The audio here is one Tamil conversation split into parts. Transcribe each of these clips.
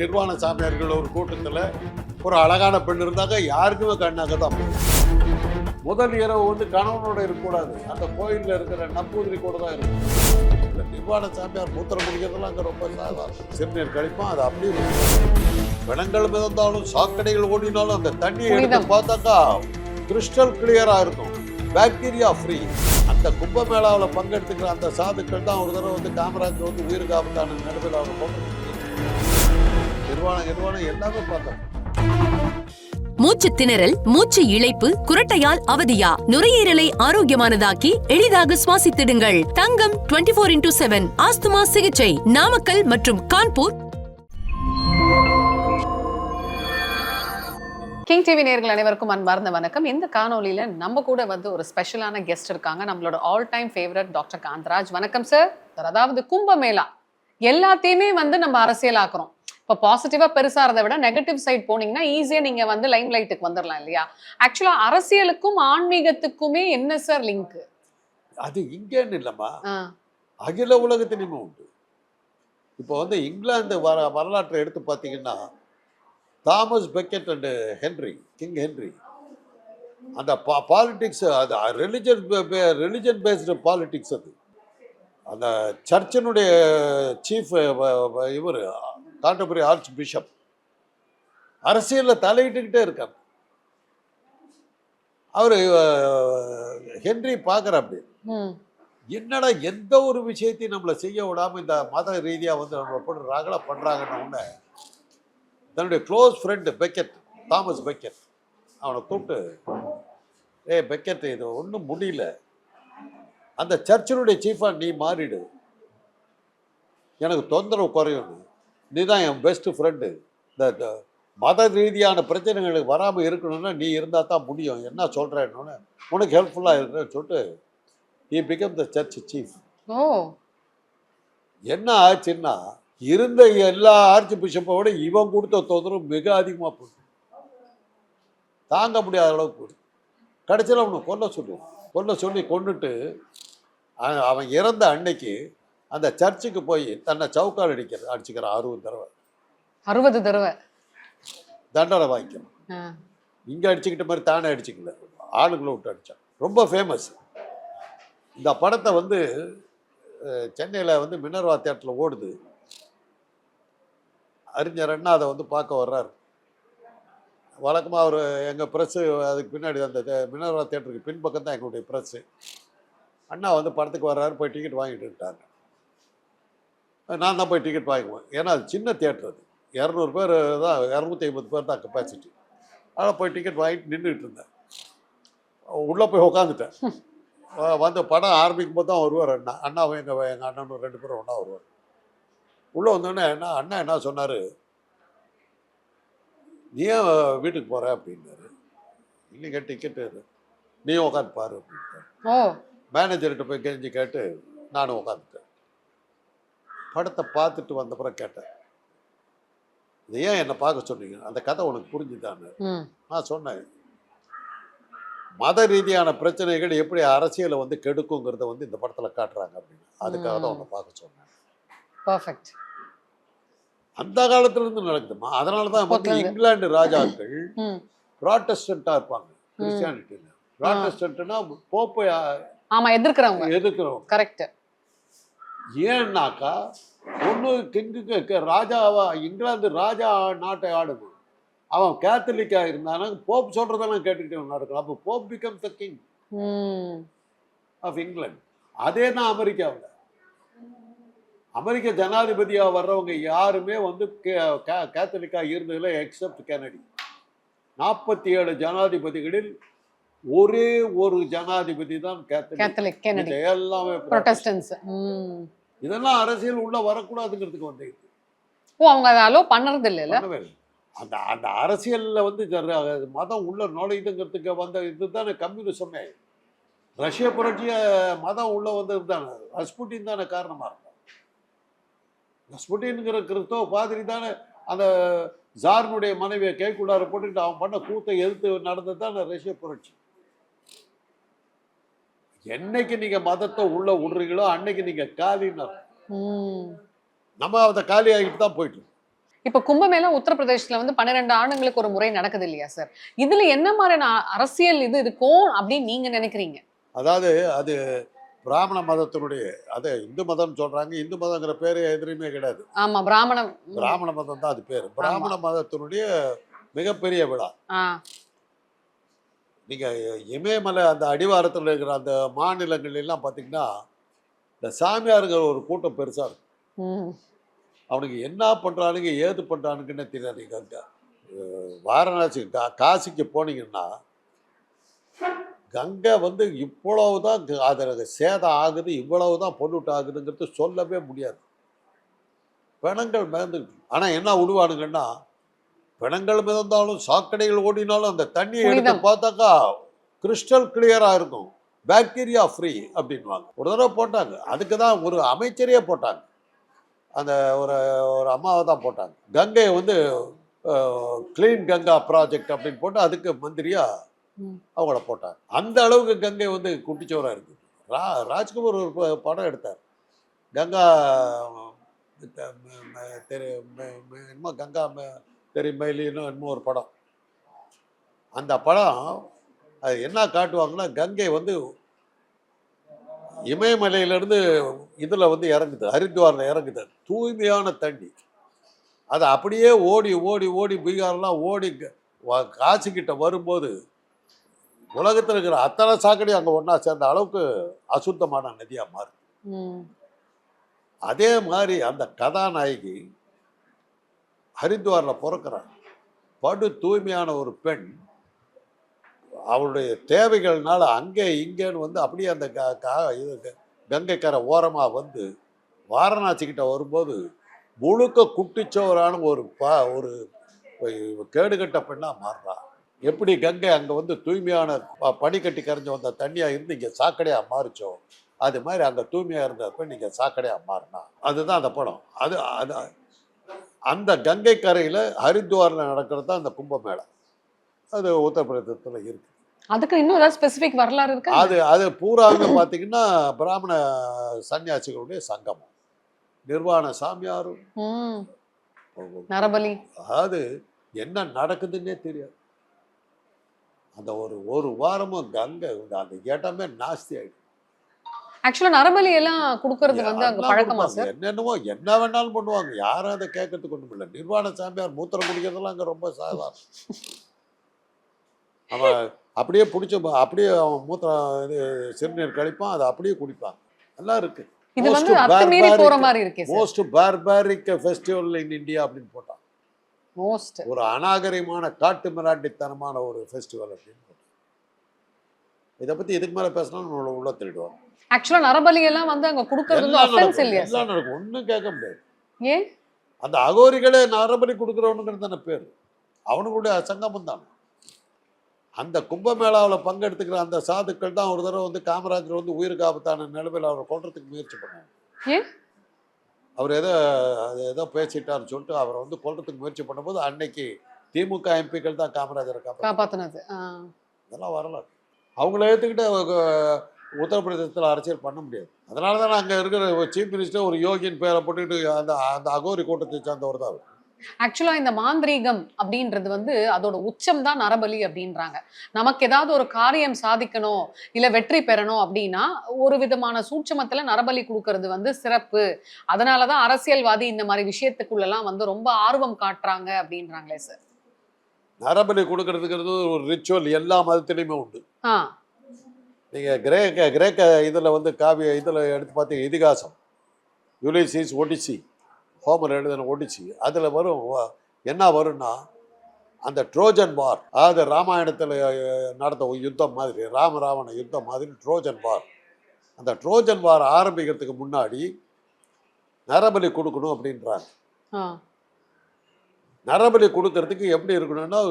நிர்வாண சாமியார்கள் ஒரு கூட்டத்தில் ஒரு அழகான பெண் இருந்தாங்க, யாருக்குமே கண்ணாக தான் முதல் இரவு வந்து கணவனோட இருக்கக்கூடாது, அந்த கோயிலில் இருக்கிற நம்பூதிரி கூட தான் இருக்கும். இந்த நிர்வாண சாமியார் மூத்திரம் முடிக்கிறதுலாம் அங்கே ரொம்ப சாதாரணம். சிறுநீர் கழிப்பான், அது அப்படி பிணங்கள் மிதந்தாலும் சாக்கடைகள் ஓடினாலும் அந்த தண்ணியை எடுத்து பார்த்தாக்கா கிறிஸ்டல் கிளியரா இருக்கும், பாக்டீரியா ஃப்ரீ. அந்த கும்பமேளாவில் பங்கெடுத்துக்கிற அந்த சாதுக்கள் தான் ஒரு தடவை வந்து காமராஜ் வந்து உயிருக்கு ஆபத்தான நடுவில் அவங்க போட்டு நிர்வாணம் எல்லாமே பார்த்தோம். மூச்சு திணறல், மூச்சு இழைப்பு, குரட்டையால் அவதியா, நுரையீரலை ஆரோக்கியமானதாக்கி எளிதாக சுவாசித்திடுங்கள். தங்கம் 24x7 ஆஸ்துமா சிகிச்சை நாமக்கல் மற்றும் கான்பூர். கிங் டிவி நேயர்கள் அனைவருக்கும் அன்பார்ந்த வணக்கம். இந்த காணொலியில நம்ம கூட வந்து ஒரு ஸ்பெஷலான கெஸ்ட் இருக்காங்க, நம்மளோட all time favourite doctor Kantharaj. வணக்கம் சார். அதாவது கும்பமேளா எல்லாத்தையுமே வந்து நம்ம அரசியலாக்குறோம். இப்போ பாசிட்டிவா பெருசா இருந்த விட நெகட்டிவ் சைட் போனீங்கன்னா ஈஸியா நீங்க வந்து லைம் லைட்டுக்கு வந்துடலாம் இல்லையா? ஆக்சுவலா அரசியலுக்கும் ஆன்மீகத்துக்குமே என்ன சார் லிங்க்? அது இங்கேன்னு இல்லைம்மா, அகில உலகத்திலுமே உண்டு. இப்போ வந்து இங்கிலாந்து வரலாற்றை எடுத்து பார்த்தீங்கன்னா, Thomas Beckett and king Henry, அந்த பாலிடிக்ஸ், அது ரிலிஜன் பேஸ்டு பாலிடிக்ஸ். அது அந்த சர்ச்சினுடைய சீஃப் இவர் கான்டெம்பரரி ஆர்ச் பிஷப் அரசியலில் தலையிட்டுக்கிட்டே இருக்கார். அவரு ஹென்றி பார்க்குற அப்படி என்னடா எந்த ஒரு விஷயத்தையும் நம்மளை செய்ய விடாமல் இந்த மத ரீதியாக வந்து நம்மளை போட்டு ரகலை பண்ணுறாங்கன்னு உடனே தன்னுடைய க்ளோஸ் ஃப்ரெண்டு தாமஸ் பெக்கெட் அவனை கூப்பிட்டு, பெக்கெட், இது ஒன்றும் முடியல, அந்த சர்ச்சினுடைய சீஃபாக நீ மாறிடு, எனக்கு தொந்தரவு குறையும், நீ தான் என் பெஸ்ட் ஃப்ரெண்டு, இந்த மத ரீதியான பிரச்சனைகளுக்கு வராமல் இருக்கணும்னா நீ இருந்தால் தான் முடியும், என்ன சொல்கிறேன்னு உனக்கு ஹெல்ப்ஃபுல்லாக இருக்குன்னு சொல்லிட்டு he became the church chief. என்ன ஆச்சுன்னா, இருந்த எல்லா ஆர்ச் பிஷப்பை விட இவன் கொடுத்த தொந்தரவு மிக அதிகமாக போச்சு, தாங்க முடியாத அளவுக்கு போச்சு. கடைசியில் அவனை கொல்ல சொல்லி கொண்டுட்டு அவன் இறந்த அன்னைக்கு அந்த சர்ச்சுக்கு போய் தன்னை சவுக்கால் அடிச்சுக்கிறான் 60 தடவை தண்டனை வாங்கிக்கிறான். இங்கே அடிச்சுக்கிட்ட மாதிரி தானே அடிச்சுக்கல, ஆளுங்களை விட்டு அடித்தான். ரொம்ப ஃபேமஸ். இந்த படத்தை வந்து சென்னையில் வந்து மினர்வா தியேட்டரில் ஓடுது. அறிஞர் அண்ணா அதை வந்து பார்க்க வர்றாரு. வழக்கமாக அவர் எங்கள் ப்ரெஸ்ஸு அதுக்கு பின்னாடி அந்த மினர்வா தியேட்டருக்கு பின்பக்கம் தான் எங்களுடைய ப்ரெஸ்ஸு. அண்ணா வந்து படத்துக்கு வர்றாரு, போய் டிக்கெட் வாங்கிட்டு இருக்காங்க. நான் தான் போய் டிக்கெட் வாங்குவேன், ஏன்னா அது சின்ன தியேட்டர், அது 200 பேர் தான், 250 பேர் தான் கெப்பாசிட்டி. அதனால் போய் டிக்கெட் வாங்கிட்டு நின்றுட்டு இருந்தேன். உள்ளே போய் உட்காந்துட்டேன். வந்து படம் ஆரம்பிக்கும் போது தான் வருவார் அண்ணாவும் எங்கள் அண்ணனும் 2 பேரும் ஒன்றா வருவார். உள்ளே வந்தோடனே அண்ணா என்ன சொன்னார், நீ ஏன் வீட்டுக்கு போகிற அப்படின்னாரு. இல்லைங்க, டிக்கெட்டு, நீயும் உட்காந்து பாரு அப்படின்ட்டார். மேனேஜர்கிட்ட போய் கெஞ்சி கேட்டு நானும் உட்காந்துட்டேன். படத்தை பார்த்துட்டு வந்தப்புறம் கேட்டேன், இது ஏன் என்னை பார்க்க சொன்னீங்க, அந்த கதை உனக்கு புரிஞ்சுதான்னு. நான் சொன்னேன், மத ரீதியான பிரச்சனைகள் எப்படி அரசியலை வந்து கெடுக்குங்கிறத வந்து இந்த படத்தில் காட்டுறாங்க அப்படின்னு, அதுக்காக தான் உன்னை பார்க்க சொன்னேன். பர்ஃபெக்ட். அந்த காலத்துல இருந்து நடக்குதுமா. அதனால தான் வந்து இங்கிலாந்து ராஜாக்கள் ப்ராட்டஸ்டன்ட்டாக இருப்பாங்க. கிறிஸ்டியானிட்டியில் ப்ராட்டஸ்டன்ட்னா போப்பை எதிர்க்கிறவங்க. கரெக்ட். ஏன்னாக்கா ஒன்று கிங்குக்கு ராஜாவா, இங்கிலாந்து ராஜா நாட்டை ஆடுது, அவன் கேத்தலிக்காக இருந்தானா போப் சொல்றதெல்லாம் கேட்டுக்கிட்டு நடக்கணும். அப்போ pope become the king of England. அதே தான் அமெரிக்காவில். அமெரிக்க ஜனாதிபதியாக வர்றவங்க யாருமே வந்து கேத்தலிக்காக இருந்ததில்லை, எக்ஸப்ட் கெனடி. 47 ஜனாதிபதிகளில் ஒரே ஒரு ஜனாதிபதி தான் கேத்தலிக். எல்லாமே புராட்டஸ்டன்ட்ஸ். இதெல்லாம் அரசியல் உள்ள வரக்கூடாதுங்கிறதுக்கு வந்து அவங்க அதை அலோ பண்றது இல்ல. அந்த அரசியல்ல வந்து மதம் உள்ள நுழையுதுங்கிறதுக்கு வந்த இதுதானே கம்யூனிசமே. ரஷ்ய புரட்சிய மதம் உள்ள வந்தது தானே, ரஸ்புட்டின் தானே காரணமா இருக்கும். ரஸ்புட்டின்ங்கிற கிறிஸ்தவ பாதிரி தானே அந்த ஜார்னுடைய மனைவியை கைக்குள்ளார போட்டுக்கிட்டு அவன் பண்ண கூத்தை எதிர்த்து நடந்தது தானே ரஷ்ய புரட்சி. என்னைக்கு நீங்க மதத்தை உள்ள விடுறீங்களோ அன்னைக்கு நீங்க காலின்னு நம்ம அதை காலி ஆகிட்டு தான் போயிட்டு. இப்ப கும்பமேளா உத்தரப்பிரதேசத்துல வந்து 12 ஆண்டுகளுக்கு ஒரு முறை நடக்குது இல்லையா சார்? இதுல என்ன மாதிரியான அரசியல் இது இருக்கும் அப்படின்னு நீங்க நினைக்கிறீங்க? அதாவது அது பிராமண மதத்தினுடைய, அதை இந்து மதம் சொல்றாங்க. இந்து மதங்கிற பேரு எதுலையுமே கிடையாது. ஆமா, பிராமணம். பிராமண மதம் தான் அது பேரு. பிராமண மதத்தினுடைய மிகப்பெரிய விழா. ஆ. நீங்க இமயமலை அந்த அடிவாரத்தில் இருக்கிற அந்த மாநிலங்கள் எல்லாம் பார்த்தீங்கன்னா, இந்த சாமியாருங்கிற ஒரு கூட்டம் பெருசா இருக்கும். ம். அவனுக்கு என்ன பண்றானுங்க, ஏது பண்றானுங்கன்னு தெரியாது. நீங்க அங்க வாரணாசி காசிக்கு போனீங்கன்னா, கங்கை வந்து இவ்வளவுதான் அதில் சேதம் ஆகுது, இவ்வளவுதான் பொல்யூட் ஆகுதுங்கிறது சொல்லவே முடியாது. பிணங்கள் மிதந்து, ஆனா என்ன விடுவானுங்கன்னா, பிணங்கள் மிதந்தாலும் சாக்கடைகள் ஓடினாலும் அந்த தண்ணியை எடுத்து புனிதம். பார்த்தாக்கா கிறிஸ்டல் கிளியரா இருக்கும். பாக்டீரியா ஃப்ரீ அப்படின்வாங்க. ஒரு தடவை போட்டாங்க, அதுக்கு தான் ஒரு அமைச்சரையே போட்டாங்க. அந்த ஒரு ஒரு அம்மாவை தான் போட்டாங்க. கங்கையை வந்து கிளீன் கங்கா ப்ராஜெக்ட் அப்படின்னு போட்டு அதுக்கு மந்திரியா ம். அவங்கள போட்டாங்க. அந்த அளவுக்கு கங்கை வந்து குட்டிச்சோரா இருக்குது. ராஜ்குமார் ஒரு படம் எடுத்தார், கங்கா என்னமோ கங்கா தெரி மயிலின்னு என்னமோ ஒரு படம். அந்த படம் அது என்ன காட்டுவாங்கன்னா, கங்கை வந்து இமயமலையிலேருந்து இதில் வந்து இறங்குது, ஹரித்வாரில் இறங்குது. தூய்மையான தண்ணி. அதை அப்படியே ஓடி ஓடி ஓடி பீகார்லாம் ஓடி காசிக்கிட்ட வரும்போது உலகத்தில் இருக்கிற அத்தனை சாக்கடையும் அங்கே ஒன்றா சேர்ந்த அளவுக்கு அசுத்தமான நதியாக மாறுது. ம். அதே மாதிரி அந்த கதாநாயகி ஹரித்வாரில் பிறக்கிறார். படு தூய்மையான ஒரு பெண். அவளுடைய தேவைகள்னால அங்கே இங்கேன்னு வந்து அப்படியே அந்த இது கங்கைக்கரை ஓரமாக வந்து வாரணாசிக்கிட்ட வரும்போது முழுக்க குட்டிச்சோரான ஒரு கேடுகட்ட பெண்ணாக மாறுறா. எப்படி கங்கை அங்கே வந்து தூய்மையான பனிக்கட்டி கரைஞ்சி வந்த தண்ணியாக இருந்து இங்கே சாக்கடையாக மாறிச்சோ, அது மாதிரி அங்கே தூய்மையாக இருந்த பெண் இங்கே சாக்கடையாக மாறினா. அதுதான் அந்த படம். அது அது அந்த கங்கை கரையில் ஹரித்வாரில் நடக்கிறது தான் அந்த கும்பமேளா. அது உத்தரப்பிரதேசத்தில் இருக்கு. அதுக்கு இன்னும் ஏதாவது ஸ்பெசிபிக் வரலாறு இருக்கா? அது பூராவே பார்த்தீங்கன்னா பிராமண சன்னியாசிகளுடைய சங்கமம். நிர்வாண சாமியாரும் ம். நரபலி. அதாவது என்ன நடக்குதுன்னே தெரியாது. அந்த ஒரு வாரமும் கங்கை அந்த இடமே நாஸ்தி ஆயிடும். ஆக்சுவலா நரபலி எல்லாம் குடுக்கறது வந்து அங்க எல்லாம் பழக்கமா கொடுப்பாங்க. சார்? என்னென்னமோ என்ன வேணாலும் பண்ணுவாங்க. யாரும் அதை கேட்கறதுக்கு ஒன்றும் இல்லை. நிர்வாண சாமியார் மூத்திரம் குடிக்கிறதெல்லாம் அங்கே ரொம்ப சாதாரணம். அவன் அப்படியே பிடிச்ச அப்படியே அவன் மூத்திரம் இது சிறுநீர் கழிப்பான், அதை அப்படியே குடிப்பான். எல்லாம் இருக்கு. இது வந்து அத்துமீறி போற மாதிரி இருக்கே sir. Most barbaric festival in India அப்படின்னு போட்டான். மோஸ்ட் ஒரு அநாகரிகமான காட்டு மிராண்டித்தனமான ஒரு ஃபெஸ்டிவல் அப்படின்னு போட்டான். இதை பத்தி இதுக்கு மேல பேசினா நம்மளோட உள்ள திருடுவாங்க. ஆக்சுவலா நரபலி எல்லாம் வந்து அங்க குடுக்கறது வந்து எல்லாம் offense நடக்கும், இல்லையா சார்? எல்லாம் நடக்கும். ஒன்றும் கேட்க முடியாது. ஏன்? அந்த அகோரிகளே நரபலி கொடுக்குறவனுங்கிறது தானே பேர். அவனுடைய சங்கமம் தான். அந்த கும்பமேளாவில் பங்கெடுத்துக்கிற அந்த சாதுக்கள் தான் ஒரு தடவை வந்து காமராஜர் வந்து உயிருக்கு ஆபத்தான நிலைமையில் அவரை கொல்றதுக்கு முயற்சி பண்ணாங்க. ஏன்? அவர் ஏதோ பேசிட்டாருன்னு சொல்லிட்டு அவரை வந்து கொல்றதுக்கு முயற்சி பண்ணும்போது அன்னைக்கு திமுக எம்பிக்கள் தான் காமராஜரை காப்பாத்துனது. இதெல்லாம் வரலாறு. அவங்கள ஏற்றுக்கிட்டு உத்தரப்பிரதேசத்தில் அரசியல் பண்ண முடியாது. அதனால தான் அங்கே இருக்கிற சீஃப் மினிஸ்டர் ஒரு யோகியின் பேரை போட்டுக்கிட்டு அந்த அந்த அகோரி கூட்டத்தை சார்ந்தவர் தான் அவர். ஆக்சுவலா இந்த மாந்திரீகம் அப்படின்றது வந்து அதோட உச்சம் தான் நரபலி அப்படின்றாங்க. நமக்கு ஏதாவது ஒரு காரியம் சாதிக்கணும் இல்ல வெற்றி பெறணும் அப்படின்னா ஒரு விதமான சூட்சமத்துல நரபலி கொடுக்கறது வந்து சிறப்பு. அதனாலதான் அரசியல்வாதி இந்த மாதிரி விஷயத்துக்குள்ளெல்லாம் வந்து ரொம்ப ஆர்வம் காட்டுறாங்க அப்படின்றாங்களே சார். நரபலி கொடுக்கறதுங்கிறது ஒரு ரிச்சுவல் எல்லா மதத்திலையுமே உண்டு. ஆ. நீங்கள் கிரேக்க இதில் வந்து காவிய இதில் எடுத்து பார்த்தீங்க, இதிகாசம் யுலிசிஸ் ஒடிசி, ஹோமர் எழுதின ஒடிசி, அதில் வரும் என்ன வரும்னா அந்த ட்ரோஜன் வார், அதாவது ராமாயணத்தில் நடந்த யுத்தம் மாதிரி, ராவண யுத்தம் மாதிரி ட்ரோஜன் வார். அந்த ட்ரோஜன் வார் ஆரம்பிக்கிறதுக்கு முன்னாடி நரபலி கொடுக்கணும் அப்படின்றாங்க. நரபலி கொடுக்கறதுக்கு எப்படி இருக்கணும்னா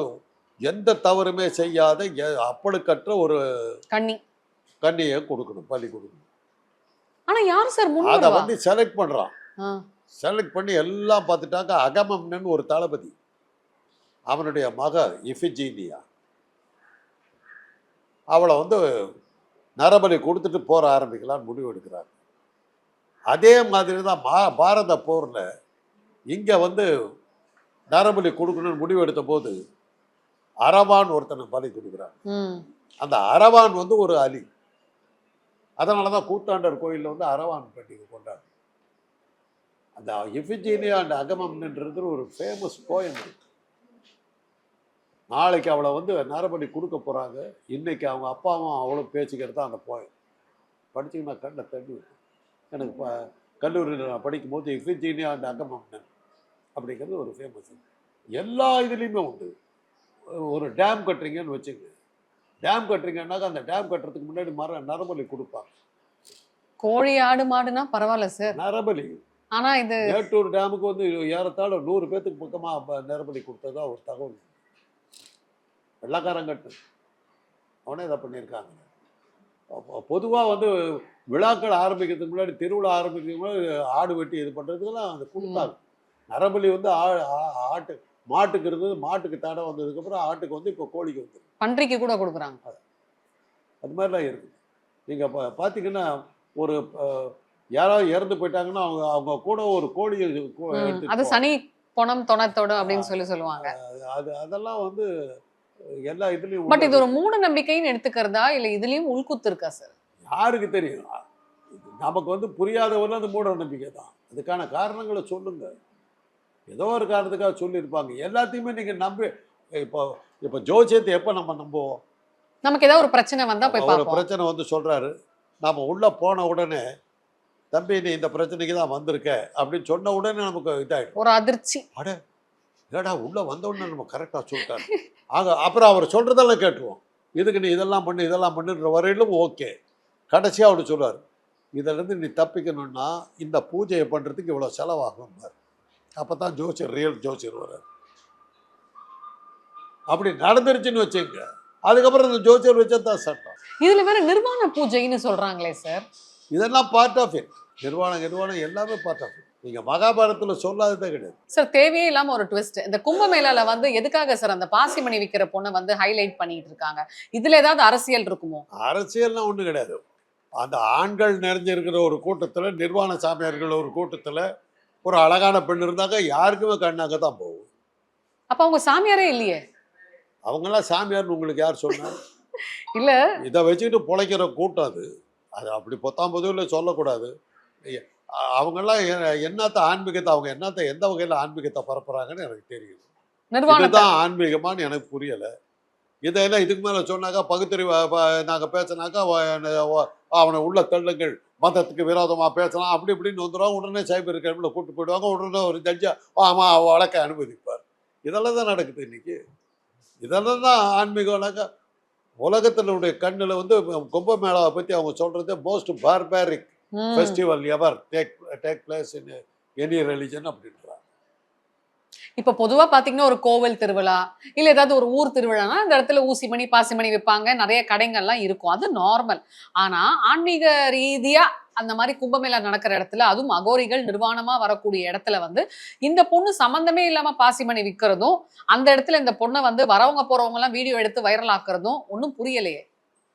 எந்த தவறுமே செய்யாத அப்பழுக்கற்ற ஒரு கன்னியை கொடுக்கணும், பலி கொடுக்கணும். ஆனா யார் சார் அதை வந்து செலக்ட் பண்றான். செலக்ட் பண்ணி எல்லாம் பார்த்துட்டாங்க. அகமம்னன் ஒரு தளபதி, அவனுடைய மக இஃபிஜீனியா, அவளை வந்து நரபலி கொடுத்துட்டு போற ஆரம்பிக்கலான்னு முடிவு எடுக்கிறாங்க. அதே மாதிரி தான் பாரத போர்ல இங்க வந்து நரபலி கொடுக்கணும்னு முடிவு எடுத்த போது அரவான் ஒருத்தனை பலி கொடுக்குறாங்க. அந்த அரவான் வந்து ஒரு அலி. அதனால தான் கூத்தாண்டர் கோயிலில் வந்து அரவான் பண்டிகை கொண்டாடுறோம். அந்த இஃபிஜீனியா அண்ட் அகமம்ன்றது ஒரு ஃபேமஸ் போயம் இருக்கு. நாளைக்கு அவளை வந்து நரபலி கொடுக்க போகிறாங்க. இன்னைக்கு அவங்க அப்பாவும் அவளும் பேசிக்கிறது தான் அந்த போயம். படிச்சிங்கன்னா கண்ணில் தண்ணி விடும். எனக்கு கல்லூரியில் நான் படிக்கும்போது இஃபிஜீனியா அண்ட் அகமம்னன் அப்படிங்கிறது ஒரு ஃபேமஸ். எல்லா இதுலேயுமே உண்டு. ஒரு டேம் கட்டுறீங்கன்னு வச்சுங்க. டேம் கட்டுறீங்கன்னாக்கா அந்த டேம் கட்டுறதுக்கு முன்னாடி நரபலி கொடுப்பாங்க. கோழி ஆடு மாடுனா பரவாயில்ல சார், நரபலி. ஆனா இது மேட்டூர் டேமுக்கு வந்து ஏறத்தாழ 100 பேத்துக்கு பக்கமாக நரபலி கொடுத்ததா ஒரு தகவல். வெள்ளக்காரன் கட்டு அவனே இதை பண்ணியிருக்காங்க. பொதுவாக வந்து விழாக்கள் ஆரம்பிக்கிறதுக்கு முன்னாடி, திருவிழா ஆரம்பிக்கிறதுக்கு முன்னாடி ஆடு வெட்டி இது பண்ணுறதுக்கெல்லாம் அந்த கொடுத்தாங்க. நரபலி வந்து ஆட்டு மாட்டுக்கு இருந்தது, மாட்டுக்கு தடை வந்ததுக்கப்புறம் ஆட்டுக்கு வந்து இப்போ கோழிக்கு வந்து பன்றிக்கு கூட கொடுக்குறாங்க. அது மாதிரிலாம் இருக்குது. நீங்கள் பார்த்தீங்கன்னா ஒரு யாராவது இறந்து போயிட்டாங்கன்னா அவங்க கூட ஒரு கோழி அது சனி பொணம் தொணத்தோடு அப்படின்னு சொல்லுவாங்க. அதெல்லாம் வந்து எல்லா இதுலயும். பட் இது ஒரு மூட நம்பிக்கைன்னு எடுத்துக்கிறதா இல்ல இதுலயும் உள்குத்து இருக்கா சார்? யாருக்கு தெரியும்? நமக்கு வந்து புரியாதவர்கள் அது மூட நம்பிக்கை தான். அதுக்கான காரணங்களை சொல்லுங்க. ஏதோ ஒரு காரணத்துக்காக சொல்லியிருப்பாங்க. எல்லாத்தையுமே நீங்க நம்பி இப்போ ஜோசியத்தை எப்போ நம்ம நம்புவோம்? நமக்கு ஏதாவது ஒரு பிரச்சனை வந்தா போய் ஒரு பிரச்சனை வந்து சொல்றாரு, நாம உள்ள போன உடனே தம்பி நீ இந்த பிரச்சனைக்கு தான் வந்திருக்க அப்படின்னு சொன்ன உடனே நமக்கு இதாயிடும், ஒரு அதிர்ச்சி. அட ஏடா உள்ள வந்த உடனே நம்ம கரெக்டாக சொல்லிட்டாரு. அப்புறம் அவர் சொல்றதெல்லாம் கேட்டுருவோம். இதுக்கு நீ இதெல்லாம் பண்ணு இதெல்லாம் பண்ணுன்ற வரையிலும் ஓகே. கடைசியாக அவர் சொல்லுவார், இதிலேருந்து நீ தப்பிக்கணும்னா இந்த பூஜையை பண்ணுறதுக்கு இவ்வளோ செலவாகும். அப்போ தான் ஜோசியர் ரியல் ஜோசியர் வர்றார். அப்படி நடந்துருச்சுன்னு வச்சுங்க, அதுக்கப்புறம் இந்த ஜோசியர் வச்சா தான் சட்டம். இதுல வேற நிர்வாண பூஜைன்னு சொல்றாங்களே சார். இதெல்லாம் பார்ட் ஆஃப் இட். நிர்வாணம் எல்லாமே பார்ட் ஆஃப் இட். நீங்க மகாபாரதத்தில் சொல்லாததே கிடையாது சார். தேவையே இல்லாம ஒரு ட்விஸ்ட். இந்த கும்பமேளால வந்து எதுக்காக சார் அந்த பாசிமணி விற்கிற பொண்ணை வந்து ஹைலைட் பண்ணிட்டு இருக்காங்க? இதுல ஏதாவது அரசியல் இருக்குமோ? அரசியல்லாம் ஒன்றும் கிடையாது. அந்த ஆண்கள் நிறைஞ்சிருக்கிற ஒரு கூட்டத்தில், நிர்வாண சாமியார்கள் ஒரு கூட்டத்தில் ஒரு அழகான பெண் இருந்தாங்க, யாருக்குமே கண்ணாக தான் போகும். அப்ப அவங்க சாமியாரே இல்லையே. அவங்கெல்லாம் சாமியார்னு உங்களுக்கு யார் சொன்னார்? இல்ல இதை வச்சுக்கிட்டு பிழைக்கிற கூட்டம் அது. அது அப்படி 19 சொல்லக்கூடாது. அவங்கெல்லாம் என்னத்த ஆன்மீகத்தை, அவங்க என்னத்த எந்த வகையில் ஆன்மீகத்தை பரப்புறாங்கன்னு எனக்கு தெரியும். இதுதான் ஆன்மீகமானு எனக்கு புரியலை. இதெல்லாம் இதுக்கு மேலே சொன்னாக்கா பகுத்தறிவு நாங்கள் பேசினாக்கா அவனை உள்ள தள்ளுங்கள், மதத்துக்கு விரோதமாக பேசலாம் அப்படி இப்படின்னு வந்துடுவாங்க. உடனே சைபர் கிரைமில் கூப்பிட்டு போயிடுவாங்க. உடனே ஒரு ஜட்ஜா ஆமாம் வழக்கை அனுமதிப்பார். இதெல்லாம் தான் நடக்குது இன்னைக்கு. இதெல்லாம் தான் ஆன்மீகம்னாக்கா உலகத்தினுடைய கண்ணில் வந்து கும்பமேளாவை பற்றி அவங்க சொல்றது most barbaric festival ever take place in any religion அப்படின்றாங்க. இப்ப பொதுவா பாத்தீங்கன்னா ஒரு கோவில் திருவிழா இல்ல ஏதாவது ஒரு ஊர் திருவிழானா அந்த இடத்துல ஊசிமணி பாசிமணி விற்பாங்க, நிறைய கடைகள்லாம் இருக்கும், அது நார்மல். ஆனா ஆன்மீக ரீதியா அந்த மாதிரி கும்பமேளா நடக்கிற இடத்துல, அதுவும் அகோரிகள் நிர்வாணமா வரக்கூடிய இடத்துல வந்து இந்த பொண்ணு சம்பந்தமே இல்லாம பாசிமணி விற்கிறதும், அந்த இடத்துல இந்த பொண்ணை வந்து வரவங்க போறவங்க எல்லாம் வீடியோ எடுத்து வைரல் ஆக்குறதும் ஒன்றும் புரியலையே.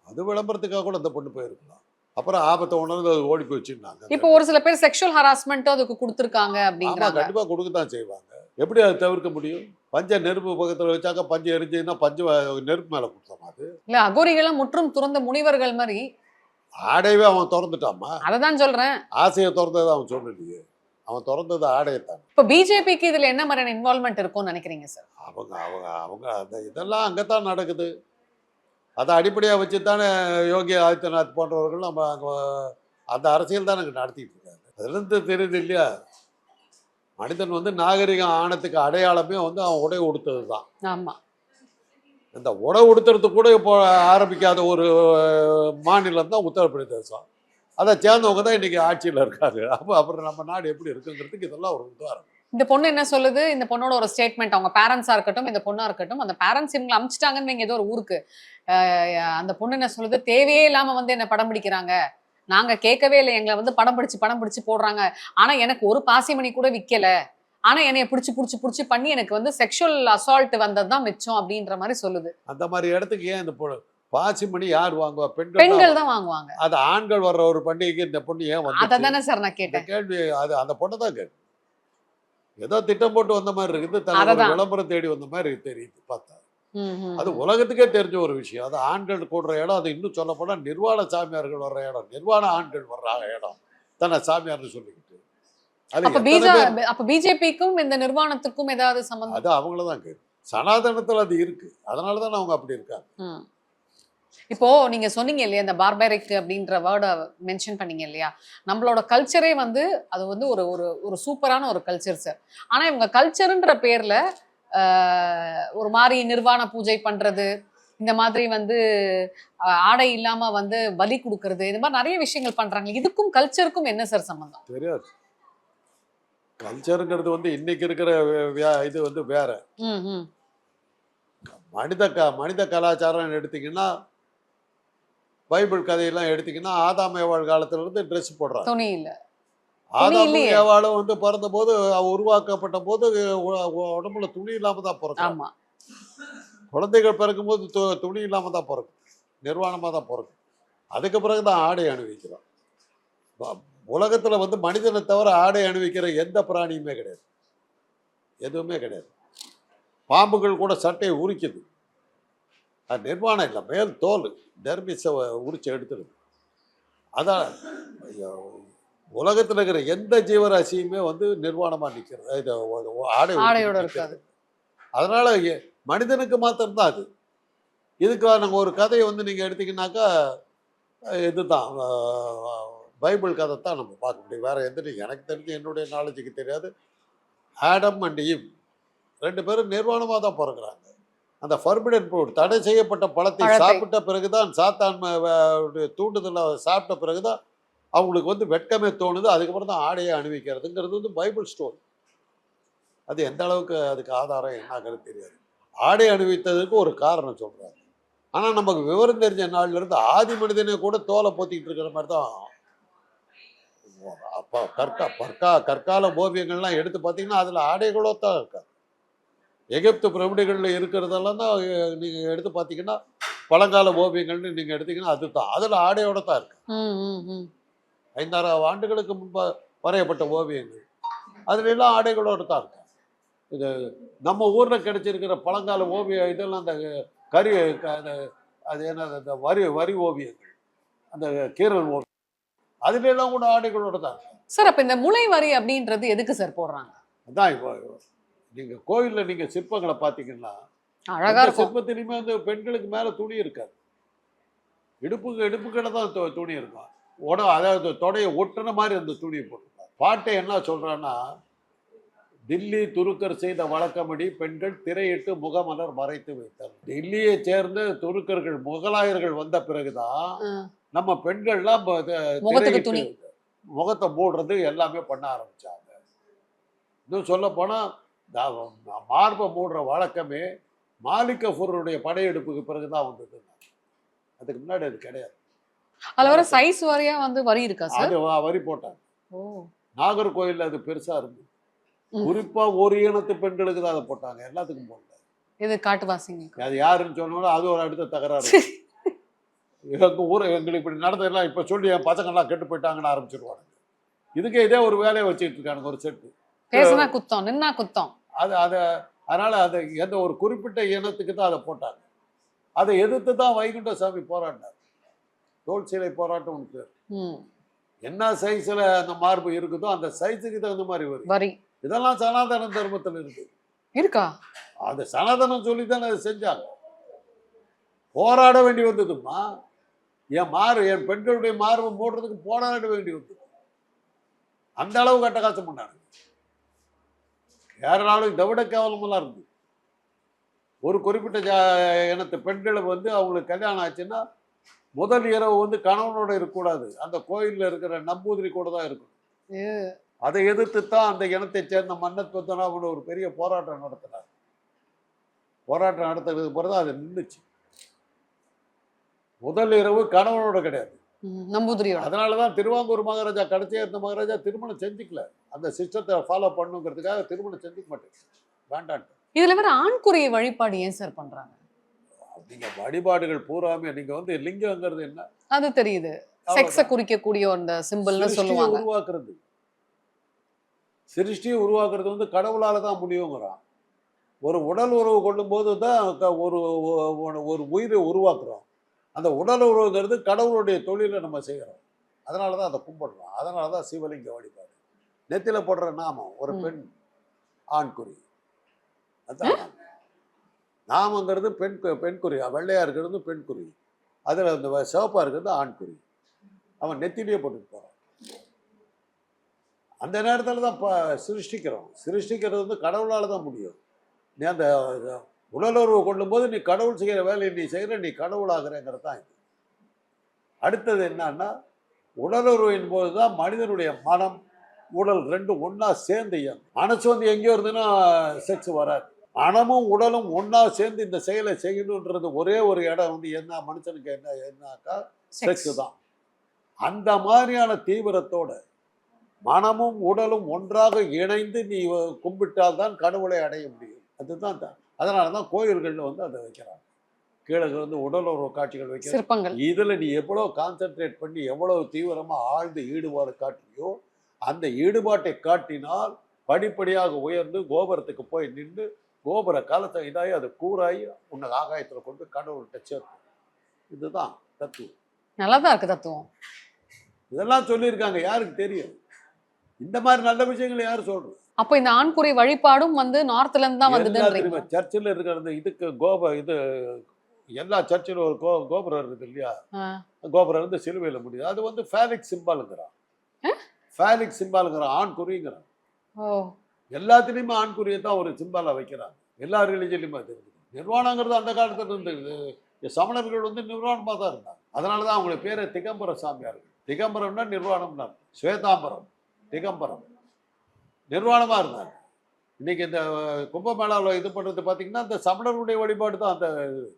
அது விளம்பரத்துக்காக கூட அந்த பொண்ணு போயிருக்கலாம். அப்புறம் ஆபத்தை உணர்ந்து ஓடி போயிடுச்சுன்னாங்க. இப்போ ஒரு சில பேர் செக்ஷுவல் ஹராஸ்மெண்ட்டும் அதுக்கு கொடுத்துருக்காங்க அப்படிங்கிறாங்க. கண்டிப்பா கொடுக்கத்தான் செய்வாங்க. எப்படி அதை தவிர்க்க முடியும்? பஞ்ச நெருப்பு பக்கத்துல வச்சாக்க பஞ்சு எரிஞ்சுன்னா பஞ்சு நெருப்பு மேல கொடுத்தோம். அது இல்ல அகோரிகளை முற்றும் துறந்த முனிவர்கள் மாதிரி ஆடையவே அவன் திறந்துட்டாமா. அததான் சொல்றேன். ஆசையை திறந்தது அவன் சொல்லலையே, அவன் திறந்தது ஆடையத்தான். இப்ப பிஜேபிக்கு இதுல என்ன மாதிரியான இன்வால்வ்மெண்ட் இருக்கும்னு நினைக்கிறீங்க சார்? அவங்க அந்த இதெல்லாம் அங்கத்தான் நடக்குது. அதை அடிப்படையா வச்சுத்தானே யோகி ஆதித்யநாத் போன்றவர்கள் நம்ம அங்கே அந்த அரசியல் தான் அங்கே நடத்திட்டு இருக்காங்க. அதுலேருந்து தெரியுது இல்லையா, மனிதன் வந்து நாகரிகம் ஆனதுக்கு அடையாளமே வந்து அவன் உடை உடுத்தது தான். ஆமா, இந்த உடை உடுத்துறது கூட இப்போ ஆரம்பிக்காத ஒரு மாநிலம் தான் உத்தரப்பிரதேசம். அதை சேர்ந்தவங்க தான் இன்னைக்கு ஆட்சியில் இருக்காங்க. அப்புறம் நம்ம நாடு எப்படி இருக்குங்கிறதுக்கு இதெல்லாம் ஒரு உதாரணம். இந்த பொண்ணு என்ன சொல்லுது? இந்த பொண்ணோட ஒரு ஸ்டேட்மெண்ட், அவங்க பேரண்ட்ஸா இருக்கட்டும் இந்த பொண்ணா இருக்கட்டும், அந்த பேரண்ட்ஸ் இவங்களை அமிச்சிட்டாங்கன்னு நீங்க ஏதோ ஒரு ஊருக்கு, அந்த பொண்ணு என்ன சொல்லுது? தேவையே இல்லாம வந்து என்ன படம் பிடிக்கிறாங்க, நாங்க கேட்கவே இல்லை, எங்களை வந்து படம் பிடிச்சு போடுறாங்க, ஆனா எனக்கு ஒரு பாசிமணி கூட விற்கல, ஆனா என்னைய பிடிச்சு பண்ணி எனக்கு வந்து செக்ஷுவல் அசால்ட் வந்ததுதான் மிச்சம் அப்படின்ற மாதிரி சொல்லுது. அந்த மாதிரி இடத்துக்கு ஏன் இந்த பொண்ணு பாசிமணி யார் வாங்குவா? பெண்கள் தான் வாங்குவாங்க. அது ஆண்கள் வர்ற ஒரு பண்டிகைக்கு இந்த பொண்ணு ஏன் வந்து? அதானே சார் நான் கேட்டேன் கேள்வி. அது அந்த பொண்ணு தான் கேட்கு. ஏதோ திட்டம் போட்டு வந்த மாதிரி இருக்குது, தனக்கு ஒரு அததான். விளம்பரம் தேடி வந்த மாதிரி தெரியுது பார்த்தா. ம், ம், அது ம். உலகத்துக்கே தெரிஞ்ச ஒரு விஷயம். அது ஆண்கள் கூடுற இடம். அது இன்னும் சொல்ல போனா நிர்வாண சாமியார்கள் வர்ற இடம், நிர்வாண ஆண்கள் வர்ற இடம் தன்னை சாமியார்னு சொல்லிக்கிட்டு. அது அப்ப எத்தனை பேர் அப்ப பிஜேபிக்கும் இந்த நிர்வாணத்துக்கும் ஏதாவது சம்பந்தம்? அது அவங்கள தான் கேட்கும். சனாதனத்துல அது இருக்கு, அதனால தான் அவங்க அப்படி இருக்காங்க. ம். இப்போ நீங்க சொன்னீங்க இல்லையா, இந்த பார்பரிக் அப்படின்ற வேர்டை மென்ஷன் பண்ணீங்க இல்லையா, நம்மளோட கல்ச்சரே வந்து அது வந்து ஒரு ஒரு ஒரு சூப்பரான ஒரு கல்ச்சர் சார். ஆனா இவங்க கல்ச்சர்ன்ற பேர்ல ஒரு மாதிரி நிர்வாண பூஜை பண்றது, இந்த மாதிரி வந்து ஆடை இல்லாம வந்து பலி கொடுக்கறது, இந்த மாதிரி நிறைய விஷயங்கள் பண்றாங்க. இதுக்கும் கல்ச்சருக்கும் என்ன சார் சம்பந்தம்? தெரியாது. கல்ச்சருங்கிறது வந்து இன்னைக்கு இருக்கிற இது வந்து வேற. ம், ம். மனித கலாச்சாரம் எடுத்தீங்கன்னா, பைபிள் கதையெல்லாம் எடுத்தீங்கன்னா, ஆதாம் ஏவாள் காலத்துல இருந்து ட்ரெஸ் போடுறாங்க. துணி இல்ல. ஆதாமும் இல்லையே. ஏவாளும் வந்து பிறந்த போது, உருவாக்கப்பட்ட போது உடம்புல துணி இல்லாம தான் பிறக்கும். ஆமா. குழந்தைகள் பிறக்கும்போது துணி இல்லாம தான் பிறக்கும், நிர்வாணமா தான் பிறக்கும். அதுக்கு பிறகு தான் ஆடை அணிவிக்கிறோம். உலகத்துல வந்து மனிதனை தவிர ஆடை அணிவிக்கிற எந்த பிராணியுமே கிடையாது, எதுவுமே கிடையாது. பாம்புகள் கூட சட்டையை உரிக்குது, அது நிர்வாணம் இல்லை, மேல் தோல் டெர்மிஸை உரிச்சு எடுத்துடுது. அதான் உலகத்தில் இருக்கிற எந்த ஜீவராசியுமே வந்து நிர்வாணமாக நிற்கிறது, இது ஆடையோட ஆடை இருக்காது. அதனால மனிதனுக்கு மாத்திரம்தான் அது. இதுக்காக நாங்கள் ஒரு கதையை வந்து நீங்கள் எடுத்தீங்கன்னாக்கா, இதுதான் பைபிள் கதை தான் நம்ம பார்க்க முடியும். வேற எந்த எனக்கு தெரிஞ்சு என்னுடைய நாலேஜுக்கு தெரியாது. ஆடம் அண்ட் ஈவ் 2 பேரும் நிர்வாணமாக தான் பிறகுறாங்க. அந்த ஃபர்பிடன் ஃப்ரூட், தடை செய்யப்பட்ட பழத்தை சாப்பிட்ட பிறகுதான், சாத்தான் தூண்டுதலை சாப்பிட்ட பிறகுதான் அவங்களுக்கு வந்து வெட்கமே தோணுது. அதுக்கப்புறம் தான் ஆடையை அணிவிக்கிறதுங்கிறது வந்து பைபிள் ஸ்டோரி. அது எந்த அளவுக்கு அதுக்கு ஆதாரம் என்னங்கிறது தெரியாது. ஆடை அணிவித்ததுக்கு ஒரு காரணம் சொல்றாரு. ஆனால் நமக்கு விவரம் தெரிஞ்ச நாள்ல இருந்து ஆதி மனிதனை கூட தோலை போத்திக்கிட்டு இருக்கிற மாதிரி தான். அப்போ கற்கால ஓவியங்கள்லாம் எடுத்து பார்த்தீங்கன்னா அதில் ஆடைகளோ தான் இருக்காது. எகிப்து பிரமிடுகளில் இருக்கிறதெல்லாம் தான் நீங்கள் எடுத்து பார்த்தீங்கன்னா, பழங்கால ஓவியங்கள்னு நீங்கள் எடுத்தீங்கன்னா அதுதான், அதில் ஆடையோட தான் இருக்கு. 5,000 ஆண்டுகளுக்கு முன்பு வரையப்பட்ட ஓவியங்கள் அதுல எல்லாம் ஆடைகளோடு தான் இருக்கு. இது நம்ம ஊரில் கிடைச்சிருக்கிற பழங்கால ஓவியம் இதெல்லாம் அந்த கரி அது என்ன அந்த வரி ஓவியங்கள், அந்த கீரல் ஓவியம், அதுல எல்லாம் கூட ஆடைகளோட தான் இருக்கு. சார் அப்ப இந்த முளை வரி அப்படின்றது எதுக்கு சார் போடுறாங்க? அதான் இப்போ நீங்க கோயில்ல நீங்க சிற்பங்களை பார்த்தீங்கன்னா, அழகா இருக்கும். சிற்பத்திலையுமே வந்து பெண்களுக்கு மேல துணி இருக்காது, இடுப்புக்கிட்ட தான் துணி இருக்கும். அதாவது தொடையை ஒட்டுன மாதிரி அந்த துணியை போட்டிருப்பாங்க. பாட்டை என்ன சொல்றான்னா, தில்லி துருக்கர் செய்த வழக்கப்படி பெண்கள் திரையிட்டு முகமலர் மறைத்து வைத்தார். டெல்லியை சேர்ந்த துருக்கர்கள் முகலாயர்கள் வந்த பிறகுதான் நம்ம பெண்கள்லாம் முகத்துக்கு துணி, முகத்தை மூடுறது எல்லாமே பண்ண ஆரம்பிச்சாங்க. இன்னும் சொல்ல போனா மார்பை மூடுற வழக்கமே மாலிக் கஃபூருடைய படையெடுப்புக்கு பிறகுதான் வந்தது. அதுக்கு முன்னாடி அது கிடையாது. அதுல வர சைஸ் வாரியா வந்து வரி இருக்கா சார்? அது வரி போட்டாங்க. நாகர்கோயில் அது பெருசா இருந்து, குறிப்பா ஒரு இனத்து பெண்களுக்கு தான் அதை போட்டாங்க, எல்லாத்துக்கும் போடல. இது காட்டுவாசிங்க. அது யாருன்னு சொன்னாலும் அது ஒரு அடுத்த தகராறு. எங்க ஊர் எங்களுக்கு இப்படி நடந்ததெல்லாம் இப்ப சொல்லி என் பசங்கள்லாம் கெட்டு போயிட்டாங்கன்னு ஆரம்பிச்சிருவாங்க. இதுக்கு இதே ஒரு வேலையை வச்சுட்டு இருக்கானுங்க, ஒரு செட்டு. பேசுனா குத்தம், நின்னா குத்தம். அதனால அது எந்த ஒரு குறிப்பிட்ட இனத்துக்கு தான் அதை போட்டாங்க. அதை எதிர்த்து தான் வைகுண்ட சாமி போராடினார். தோல் சிலை போராட்டம் ஒன்று பேர். என்ன சைஸ்ல அந்த மார்பு இருக்குதோ அந்த சைஸுக்கு தகுந்த மாதிரி வரி. இதெல்லாம் சனாதன தர்மத்தில் இருக்கு. இருக்கா? அது சனாதனம் சொல்லி தானே அதை செஞ்சாங்க. போராட வேண்டி வந்ததுமா, என் பெண்களுடைய மார்பு மூடுறதுக்கு போராட வேண்டி வந்தது. அந்த அளவு கட்டகாசம் பண்ணாங்க. கேரளாவில் இதை விட கேவலமெல்லாம் இருந்தது. ஒரு குறிப்பிட்ட இனத்து பெண்களை வந்து அவங்களுக்கு கல்யாணம் ஆச்சுன்னா முதல் இரவு வந்து கணவனோட இருக்கக்கூடாது, அந்த கோயிலில் இருக்கிற நம்பூதிரி கூட தான் இருக்கும். அதை எதிர்த்து தான் அந்த இனத்தை சேர்ந்த மன்னர் பத்மநாபன் ஒரு பெரிய போராட்டம் நடத்தினார். போராட்டம் நடத்துறதுக்கு பிறகு அது நின்றுச்சு. முதல் இரவு கணவனோட கிடையாது, நம்பூதிரியோட. அதனாலதான் திருவாங்கூர் மகாராஜா, கடைசியா இருந்த மகாராஜா திருமணம் செஞ்சுக்கல. அந்த சிஸ்டத்தை ஃபாலோ பண்ணுங்கிறதுக்காக திருமணம் செஞ்சுக்க மாட்டேன், வேண்டான்ட்டு. இதுல வேற ஆண்குறிய வழிபாடு ஏன் சார் பண்றாங்க? நீங்க வழிபாடுகள் பூராமே நீங்க வந்து லிங்கங்கிறது என்ன அது தெரியுது, செக்ஸ குறிக்கக்கூடிய அந்த சிம்பிள்னு சொல்லுவாங்க. உருவாக்குறது. சிருஷ்டியை உருவாக்குறது வந்து கடவுளால் தான் முடியுங்கிறான். ஒரு உடல் உறவு கொள்ளும்போது தான் ஒரு உயிரை உருவாக்குறோம். அந்த உடல் உறவுங்கிறது கடவுளுடைய தொழிலை நம்ம செய்கிறோம். அதனால தான் அதை கும்பிடுறோம். அதனால தான் சிவலிங்க வழிபாடு. நெத்தியில் போடுற நாமம் ஒரு பெண் ஆண்குறி, அதுதான் நாமங்கிறது பெண்குறி. வெள்ளையாக இருக்கிறது பெண்குறி, அதில் அந்த சிவப்பாக இருக்கிறது ஆண்குறி. அவன் நெத்திலேயே போட்டுட்டு போகிறான். அந்த நேரத்தில் தான் சிருஷ்டிக்கிறது வந்து கடவுளால் தான் முடியும். நீ அந்த உடலுறவு கொள்ளும்போது நீ கடவுள் செய்கிற வேலையை நீ செய்கிற, நீ கடவுளாகிறங்கிறது தான் இது. அடுத்தது என்னன்னா, உடலுறவின் போது தான் மனிதனுடைய மனம் உடல் ரெண்டும் ஒன்றா சேர்ந்து இயங்கும். மனசு வந்து எங்கேயோ இருந்துன்னா செக்ஸ் வராது. மனமும் உடலும் ஒன்றா சேர்ந்து இந்த செயலை செய்யணுன்றது ஒரே ஒரு இடம் வந்து என்ன மனுஷனுக்கு என்னக்கா செக்ஸ் தான். அந்த மாதிரியான தீவிரத்தோட மனமும் உடலும் ஒன்றாக இணைந்து நீ கும்பிட்டால் தான் கடவுளை அடைய முடியும். அதுதான் அதனால தான் கோயில்களில் வந்து அதை வைக்கிறாங்க. கீழே வந்து உடலுறவு காட்சிகள் வைக்கிறாங்க. இதில் நீ எவ்வளோ கான்சென்ட்ரேட் பண்ணி எவ்வளவு தீவிரமாக ஆழ்ந்து ஈடுபாடு காட்டியோ அந்த ஈடுபாட்டை காட்டினால் படிப்படியாக உயர்ந்து கோபுரத்துக்கு போய் நின்று கோபுர காலத்தை இதாகி அது கூறாகி உன்னை ஆகாயத்தில் கொண்டு கடவுள்கிட்ட சேர்க்கும். இதுதான் தத்துவம். நல்லா தான் இருக்கு தத்துவம். இதெல்லாம் சொல்லியிருக்காங்க. யாருக்கு தெரியும்? இந்த மாதிரி நல்ல விஷயங்களை யார் சொல்றது? அப்போ இந்த ஆண்குறி வழிபாடும் வந்து நார்த்ல இருந்து தான் வந்ததுன்றீங்க. சர்ச்சில் இருக்கிறது இதுக்கு இது எல்லா சர்ச்சிலும் ஒரு கோபுரம் இருக்குது இல்லையா? கோபுரம் இருந்து சிலுவையில் முடியுது. அது வந்து ஃபேலிக் சிம்பாலுங்கிறான். ஃபேலிக் சிம்பாலுங்கிறான், ஆண்குறிங்கிறான். எல்லாத்துலேயுமே ஆண்குறியை தான் ஒரு சிம்பாலை வைக்கிறாங்க. எல்லா ரிலிஜன்லையுமே அது இருக்குது. நிர்வாணங்கிறது அந்த காலத்தில் இருந்தது. சமணர்கள் வந்து நிர்வாணமாக தான் இருந்தாங்க. அதனால தான் அவங்களுடைய பேரை திகம்பர சாமியார்கள். திகம்பரம்னா நிர்வாணம்னா, ஸ்வேதாம்பரம் திகம்பரம் நிர்வாணமாக இருந்தாங்க. இன்னைக்கு இந்த கும்பமேளாவில் இது பண்ணுறது பார்த்தீங்கன்னா இந்த சமணர்களுடைய வழிபாடு தான் அந்த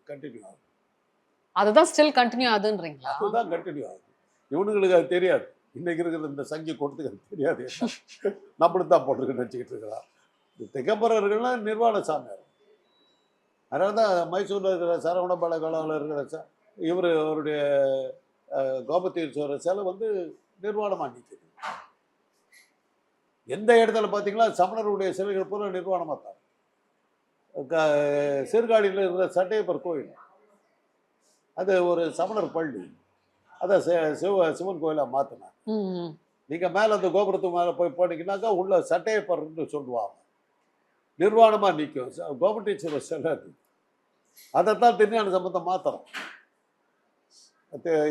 கண்டினியூ ஆகுது. அதுதான் ஸ்டில் கண்டினியூ ஆகுதுன்றீங்களா? அதுதான் கண்டினியூ ஆகுது. இவனுங்களுக்கு அது தெரியாது. இன்னைக்கு இருக்கிற இந்த சங்கி கொடுத்துக்கிறது தெரியாது. நம்மளுக்கு தான் போட்டுருக்குன்னு நினச்சிக்கிட்டு இருக்கிறான். இந்த திகம்பரர்கள்லாம் நிர்வாண சாமியார். அதனால தான் மைசூரில் இருக்கிற சரவணபால கலாவில் இருக்கிற இவர் அவருடைய கோபத்தீஸ்வரர் சிலை வந்து நிர்வாணமாக நிற்கிது. எந்த இடத்துல பார்த்தீங்களா சமணருடைய சிலைகள் பூரா நிர்வாணமாக தான். சீர்காழியில் இருக்கிற சட்டையப்பர் கோயில் அது ஒரு சமணர் பள்ளி. அதை சிவன் கோயிலாக மாற்றினாங்க. நீங்கள் மேலே அந்த கோபுரத்துக்கு மேலே போய் போனீங்கன்னாக்கா உள்ள சட்டையப்பர்ன்னு சொல்லுவாங்க. நிர்வாணமாக நிற்கும் கோபட்டீஸ்வரர் சிலை. அது அதைத்தான் திருஞான சம்பந்தம் மாற்றுறோம்.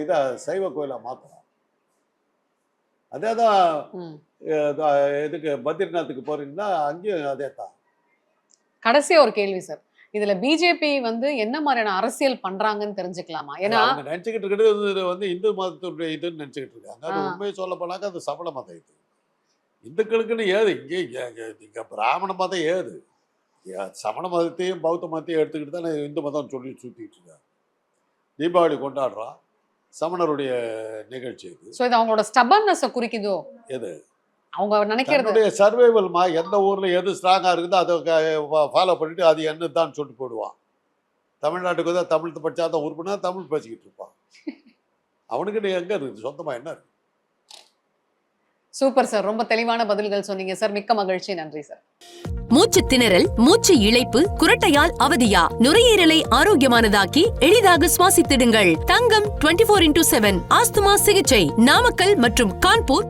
இதை சைவ கோயிலாக மாற்றுறோம். அதே தான் இதுக்கு பத்ரிநாத்துக்கு போறீங்கன்னா அங்கேயும் அதே தான். கடைசியா ஒரு கேள்வி சார், இதுல பிஜேபி வந்து என்ன மாதிரியான அரசியல் பண்றாங்கன்னு தெரிஞ்சுக்கலாமா? ஏன்னா நினைச்சுக்கிட்டு இருக்கிறது வந்து இந்து மதத்துடைய இதுன்னு நினைச்சுக்கிட்டு இருக்காங்க. அது உண்மையை சொல்ல போனாக்கா அது சமண மதம். இது இந்துக்களுக்குன்னு ஏது இங்க பிராமண மதம் ஏது? சமண மதத்தையும் பௌத்த மதத்தையும் எடுத்துக்கிட்டு தான் இந்து மதம் சொல்லி சுத்திட்டு இருக்காங்க. தீபாவளி கொண்டாடுறான், சமணருடைய நிகழ்ச்சி இது. ஸோ இது அவங்களோட ஸ்டபர்னஸை குறிக்குதோ? எது அவங்க நினைக்கிறது சர்வைவல்மா, எந்த ஊர்ல எது ஸ்ட்ராங்கா இருக்குதோ அதை ஃபாலோ பண்ணிட்டு அது என்ன தான் சொல்லிட்டு போடுவான். தமிழ்நாட்டுக்கு தான் தமிழ் படிச்சா தான் உறுப்பினா தமிழ் பேசிக்கிட்டு இருப்பான். அவனுக்கு எங்க இருக்குது சொந்தமா என்ன இருக்கு? சூப்பர் சார், ரொம்ப தெளிவான பதில்கள் சொன்னீங்க சார். மிக்க மகிழ்ச்சி. நன்றி சார். மூச்சு திணறல், மூச்சு இழைப்பு, குரட்டையால் அவதியா, நுரையீரலை ஆரோக்கியமானதாக்கி எளிதாக சுவாசித்திடுங்கள். தங்கம் 24x7 ஆஸ்துமா சிகிச்சை நாமக்கல் மற்றும் கான்பூர்.